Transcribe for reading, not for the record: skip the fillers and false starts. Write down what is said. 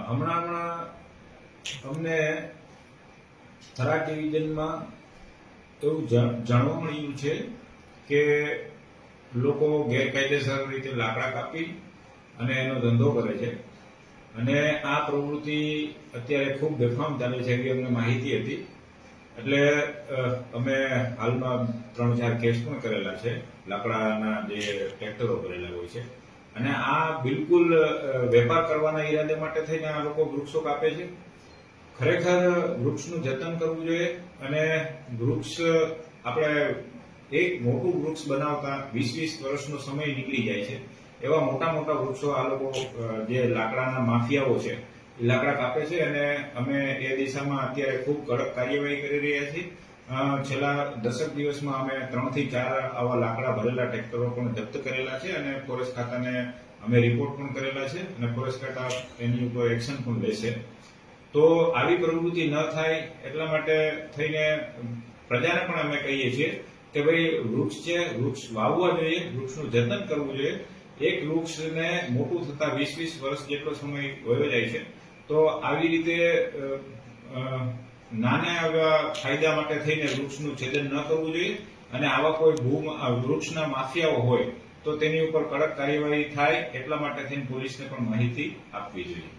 હમણાં અમને થરાદ ડિવિઝનમાં એવું જાણવા મળ્યું છે કે લોકો ગેરકાયદેસર રીતે લાકડા કાપી અને એનો ધંધો કરે છે અને આ પ્રવૃત્તિ અત્યારે ખૂબ બેફામ ચાલે છે એવી અમને માહિતી હતી. એટલે અમે હાલમાં 3-4 કેસ પણ કરેલા છે લાકડાના જે ટ્રેક્ટરો કરેલા હોય છે. અને આ બિલકુલ વેપાર કરવાના ઈરાદે માટે થઈને આ લોકો વૃક્ષો કાપે છે. ખરેખર વૃક્ષનું જતન કરવું જોઈએ અને વૃક્ષ આપણે એક મોટું વૃક્ષ બનાવતા 20-20 વર્ષનો સમય નીકળી જાય છે. એવા મોટા મોટા વૃક્ષો આ લોકો જે લાકડાના માફિયાઓ છે એ લાકડા કાપે છે અને અમે એ દિશામાં અત્યારે ખૂબ કડક કાર્યવાહી કરી રહ્યા છીએ. છેલ્લા 10 દિવસમાં અમે 3 થી 4 આવા લાકડા ભરેલા ટ્રેક્ટરો પણ જપ્ત કરેલા છે અને ફોરેસ્ટ ખાતાને અમે રિપોર્ટ પણ કરેલા છે અને ફોરેસ્ટ ખાતા એની ઉપર એક્શન પણ લેશે. તો આવી પ્રવૃત્તિ ન થાય એટલા માટે થઈને પ્રજાને પણ અમે કહીએ છીએ કે ભાઈ વૃક્ષ છે, વૃક્ષ વાવવા જોઈએ, વૃક્ષનું જતન કરવું જોઈએ. એક વૃક્ષને મોટું થતા 20-20 વર્ષ જેટલો સમય વયો જાય છે. તો આવી રીતે નાના એવા ફાયદા માટે થઈને વૃક્ષનું છેદન ન કરવું જોઈએ અને આવા કોઈ વૃક્ષના માફિયાઓ હોય તો તેની ઉપર કડક કાર્યવાહી થાય એટલા માટે થઈને પોલીસને પણ માહિતી આપવી જોઈએ.